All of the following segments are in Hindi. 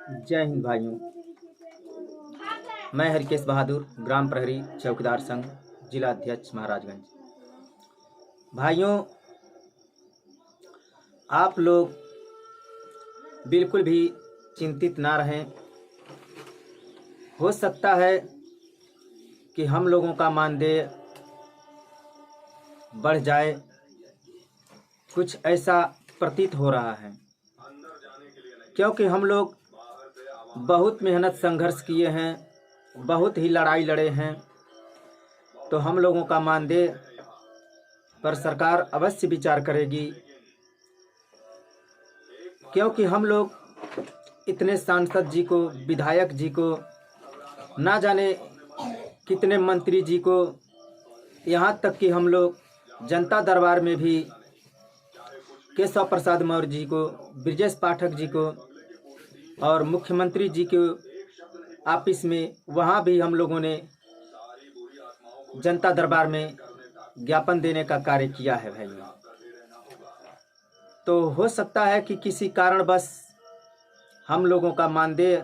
जय हिंद भाइयों। मैं हरकेश बहादुर, ग्राम प्रहरी चौकीदार संघ, जिला अध्यक्ष महाराजगंज। भाइयों, आप लोग बिल्कुल भी चिंतित ना रहें। हो सकता है कि हम लोगों का मानदेय बढ़ जाए, कुछ ऐसा प्रतीत हो रहा है, क्योंकि हम लोग बहुत मेहनत संघर्ष किए हैं, बहुत ही लड़ाई लड़े हैं। तो हम लोगों का मानदेय पर सरकार अवश्य विचार करेगी, क्योंकि हम लोग इतने सांसद जी को, विधायक जी को, ना जाने कितने मंत्री जी को, यहाँ तक कि हम लोग जनता दरबार में भी केशव प्रसाद मौर्य जी को, ब्रजेश पाठक जी को और मुख्यमंत्री जी के ऑफिस में, वहाँ भी हम लोगों ने जनता दरबार में ज्ञापन देने का कार्य किया है भाइयों। तो हो सकता है कि किसी कारणवश हम लोगों का मानदेय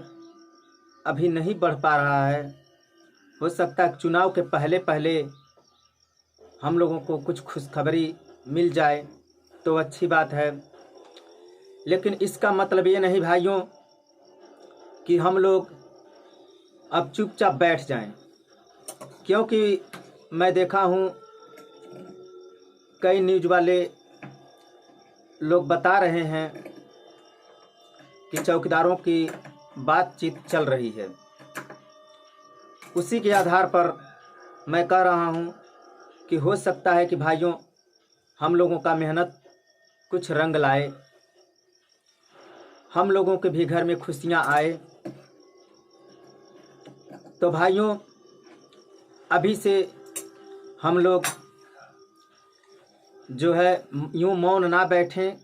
अभी नहीं बढ़ पा रहा है। हो सकता है चुनाव के पहले पहले हम लोगों को कुछ खुशखबरी मिल जाए तो अच्छी बात है, लेकिन इसका मतलब ये नहीं भाइयों कि हम लोग अब चुपचाप बैठ जाएं, क्योंकि मैं देखा हूँ कई न्यूज़ वाले लोग बता रहे हैं कि चौकीदारों की बातचीत चल रही है। उसी के आधार पर मैं कह रहा हूँ कि हो सकता है कि भाइयों हम लोगों का मेहनत कुछ रंग लाए, हम लोगों के भी घर में खुशियाँ आए। तो भाइयों, अभी से हम लोग जो है यूँ मौन ना बैठें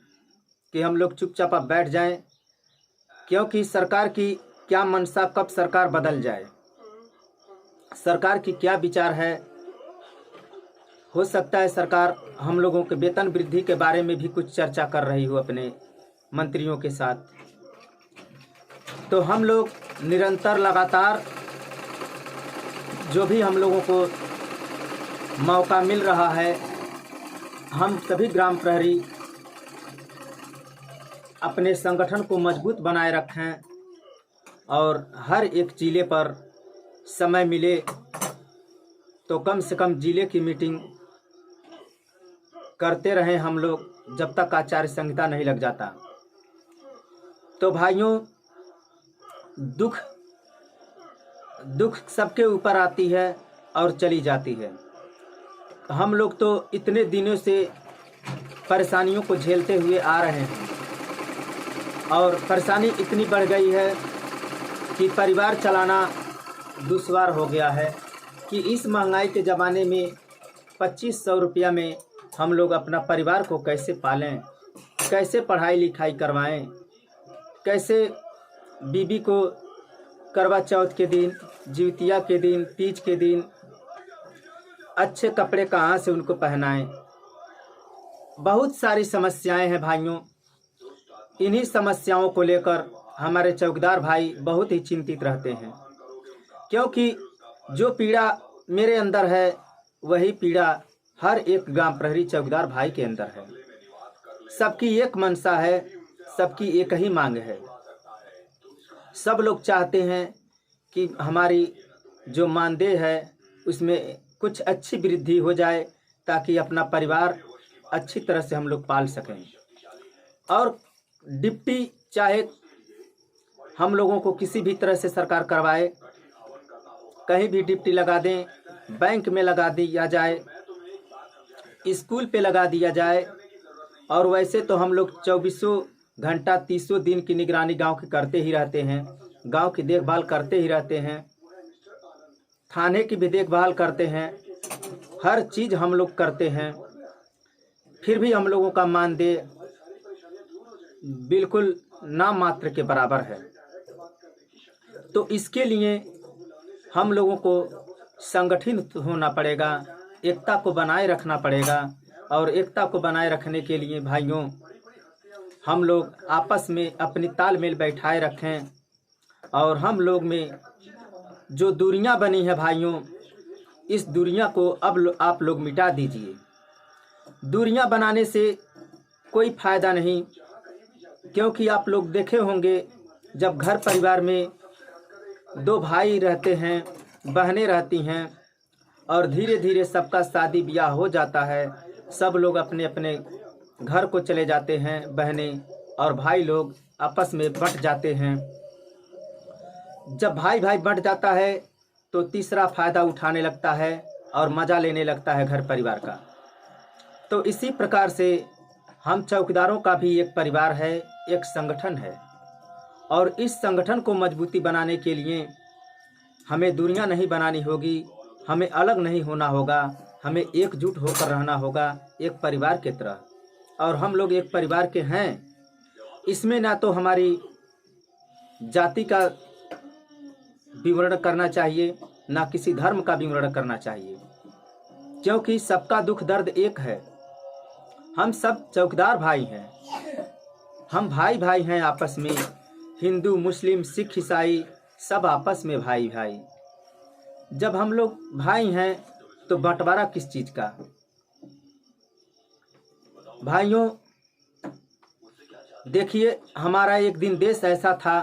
कि हम लोग चुपचाप अब बैठ जाएं, क्योंकि सरकार की क्या मंशा, कब सरकार बदल जाए, सरकार की क्या विचार है। हो सकता है सरकार हम लोगों के वेतन वृद्धि के बारे में भी कुछ चर्चा कर रही हो अपने मंत्रियों के साथ। तो हम लोग निरंतर लगातार जो भी हम लोगों को मौका मिल रहा है, हम सभी ग्राम प्रहरी अपने संगठन को मजबूत बनाए रखें और हर एक जिले पर समय मिले तो कम से कम जिले की मीटिंग करते रहें हम लोग, जब तक आचार संहिता नहीं लग जाता। तो भाइयों, दुख सबके ऊपर आती है और चली जाती है। हम लोग तो इतने दिनों से परेशानियों को झेलते हुए आ रहे हैं और परेशानी इतनी बढ़ गई है कि परिवार चलाना दुश्वार हो गया है कि इस महंगाई के ज़माने में 2500 रुपया में हम लोग अपना परिवार को कैसे पालें, कैसे पढ़ाई लिखाई करवाएं, कैसे बीबी को करवा चौथ के दिन, जितिया के दिन, तीज के दिन अच्छे कपड़े कहाँ से उनको पहनाएं। बहुत सारी समस्याएं हैं भाइयों। इन्हीं समस्याओं को लेकर हमारे चौकीदार भाई बहुत ही चिंतित रहते हैं, क्योंकि जो पीड़ा मेरे अंदर है वही पीड़ा हर एक ग्राम प्रहरी चौकीदार भाई के अंदर है। सबकी एक मंशा है, सबकी एक ही मांग है। सब लोग चाहते हैं कि हमारी जो मानदेय है उसमें कुछ अच्छी वृद्धि हो जाए, ताकि अपना परिवार अच्छी तरह से हम लोग पाल सकें। और डिप्टी चाहे हम लोगों को किसी भी तरह से सरकार करवाए, कहीं भी डिप्टी लगा दें, बैंक में लगा दिया जाए, स्कूल पे लगा दिया जाए। और वैसे तो हम लोग 24 घंटा 30 दिन की निगरानी गांव की करते ही रहते हैं, गांव की देखभाल करते ही रहते हैं, थाने की भी देखभाल करते हैं, हर चीज़ हम लोग करते हैं। फिर भी हम लोगों का मानदेय बिल्कुल नाम मात्र के बराबर है। तो इसके लिए हम लोगों को संगठित होना पड़ेगा, एकता को बनाए रखना पड़ेगा। और एकता को बनाए रखने के लिए भाइयों हम लोग आपस में अपनी तालमेल बैठाए रखें और हम लोग में जो दूरियां बनी है भाइयों, इस दूरियां को अब आप लोग मिटा दीजिए। दूरियां बनाने से कोई फ़ायदा नहीं, क्योंकि आप लोग देखे होंगे जब घर परिवार में दो भाई रहते हैं, बहनें रहती हैं और धीरे धीरे सबका शादी ब्याह हो जाता है, सब लोग अपने अपने घर को चले जाते हैं, बहनें और भाई लोग आपस में बंट जाते हैं। जब भाई भाई बंट जाता है तो तीसरा फ़ायदा उठाने लगता है और मज़ा लेने लगता है घर परिवार का। तो इसी प्रकार से हम चौकीदारों का भी एक परिवार है, एक संगठन है, और इस संगठन को मजबूती बनाने के लिए हमें दूरियां नहीं बनानी होगी, हमें अलग नहीं होना होगा, हमें एकजुट होकर रहना होगा एक परिवार की तरह। और हम लोग एक परिवार के हैं, इसमें ना तो हमारी जाति का विवरण करना चाहिए, ना किसी धर्म का विवरण करना चाहिए, क्योंकि सबका दुख दर्द एक है। हम सब चौकीदार भाई हैं, हम भाई भाई हैं आपस में, हिंदू मुस्लिम सिख ईसाई सब आपस में भाई भाई। जब हम लोग भाई हैं तो बंटवारा किस चीज़ का? भाइयों देखिए, हमारा एक दिन देश ऐसा था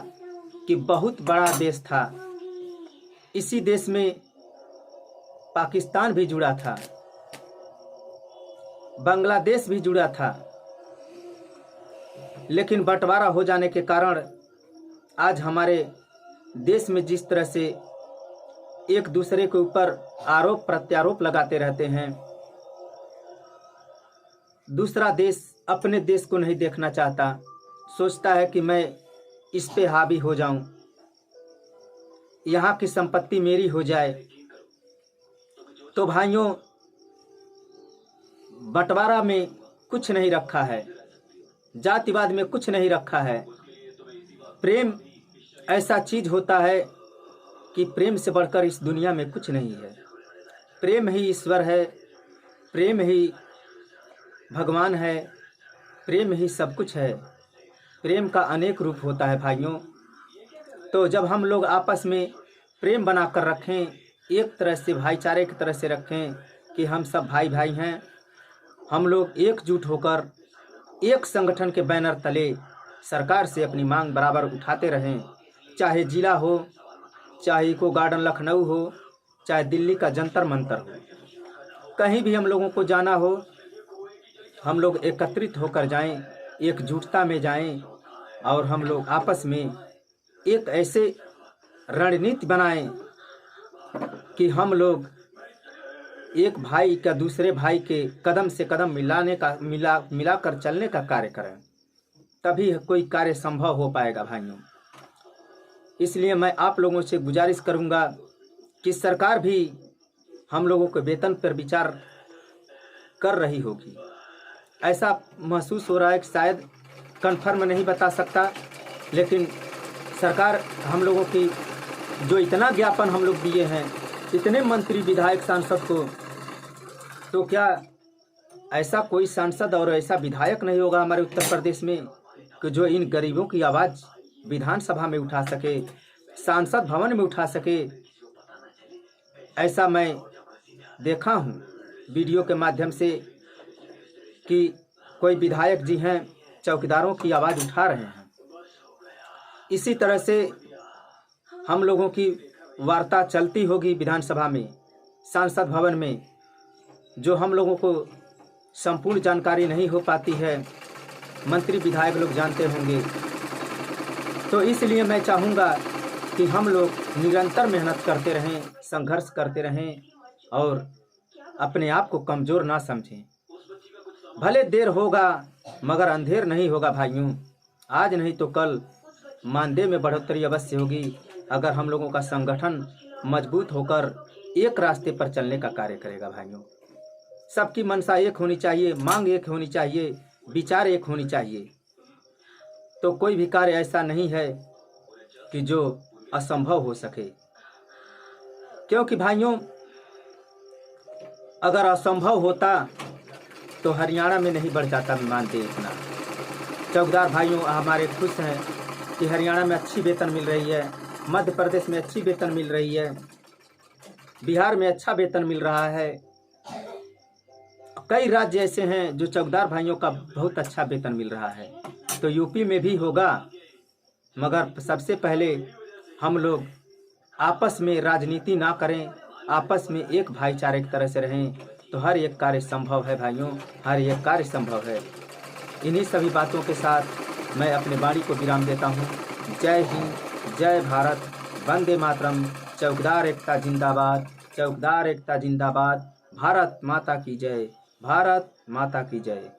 कि बहुत बड़ा देश था, इसी देश में पाकिस्तान भी जुड़ा था, बांग्लादेश भी जुड़ा था, लेकिन बंटवारा हो जाने के कारण आज हमारे देश में जिस तरह से एक दूसरे के ऊपर आरोप प्रत्यारोप लगाते रहते हैं, दूसरा देश अपने देश को नहीं देखना चाहता, सोचता है कि मैं इस पे हावी हो जाऊं, यहाँ की संपत्ति मेरी हो जाए। तो भाइयों, बंटवारा में कुछ नहीं रखा है, जातिवाद में कुछ नहीं रखा है। प्रेम ऐसा चीज होता है कि प्रेम से बढ़कर इस दुनिया में कुछ नहीं है। प्रेम ही ईश्वर है, प्रेम ही भगवान है, प्रेम ही सब कुछ है। प्रेम का अनेक रूप होता है भाइयों। तो जब हम लोग आपस में प्रेम बनाकर रखें, एक तरह से भाईचारे की तरह से रखें कि हम सब भाई भाई हैं, हम लोग एकजुट होकर एक संगठन के बैनर तले सरकार से अपनी मांग बराबर उठाते रहें, चाहे जिला हो, चाहे इको गार्डन लखनऊ हो, चाहे दिल्ली का जंतर मंतर हो, कहीं भी हम लोगों को जाना हो, हम लोग एकत्रित होकर जाएं, एकजुटता में जाएं और हम लोग आपस में एक ऐसे रणनीति बनाएं कि हम लोग एक भाई का दूसरे भाई के कदम से कदम मिलाकर चलने का कार्य करें, तभी कोई कार्य संभव हो पाएगा भाइयों। इसलिए मैं आप लोगों से गुजारिश करूंगा कि सरकार भी हम लोगों के वेतन पर विचार कर रही होगी, ऐसा महसूस हो रहा है कि शायद कन्फर्म नहीं बता सकता, लेकिन सरकार हम लोगों की जो इतना ज्ञापन हम लोग दिए हैं, इतने मंत्री विधायक सांसद को, तो क्या ऐसा कोई सांसद और ऐसा विधायक नहीं होगा हमारे उत्तर प्रदेश में कि जो इन गरीबों की आवाज़ विधानसभा में उठा सके, सांसद भवन में उठा सके? ऐसा मैं देखा हूँ वीडियो के माध्यम से कि कोई विधायक जी हैं, चौकीदारों की आवाज़ उठा रहे हैं। इसी तरह से हम लोगों की वार्ता चलती होगी विधानसभा में, सांसद भवन में, जो हम लोगों को संपूर्ण जानकारी नहीं हो पाती है, मंत्री विधायक लोग जानते होंगे। तो इसलिए मैं चाहूँगा कि हम लोग निरंतर मेहनत करते रहें, संघर्ष करते रहें और अपने आप को कमज़ोर ना समझें। भले देर होगा मगर अंधेर नहीं होगा भाइयों। आज नहीं तो कल मानदेय में बढ़ोतरी अवश्य होगी, अगर हम लोगों का संगठन मजबूत होकर एक रास्ते पर चलने का कार्य करेगा भाइयों। सबकी मनसा एक होनी चाहिए, मांग एक होनी चाहिए, विचार एक होनी चाहिए। तो कोई भी कार्य ऐसा नहीं है कि जो असंभव हो सके, क्योंकि भाइयों अगर असंभव होता तो हरियाणा में नहीं बढ़ जाता मानदेय इतना। चौकीदार भाइयों हमारे खुश हैं कि हरियाणा में अच्छी वेतन मिल रही है, मध्य प्रदेश में अच्छी वेतन मिल रही है, बिहार में अच्छा वेतन मिल रहा है। कई राज्य ऐसे हैं जो चौकीदार भाइयों का बहुत अच्छा वेतन मिल रहा है। तो यूपी में भी होगा, मगर सबसे पहले हम लोग आपस में राजनीति ना करें, आपस में एक भाईचारे की तरह से रहें, तो हर एक कार्य संभव है भाइयों, हर एक कार्य संभव है। इन्हीं सभी बातों के साथ मैं अपने वाणी को विराम देता हूँ। जय हिंद, जय भारत, वंदे मातरम। चौकीदार एकता जिंदाबाद, चौकीदार एकता जिंदाबाद। भारत माता की जय, भारत माता की जय।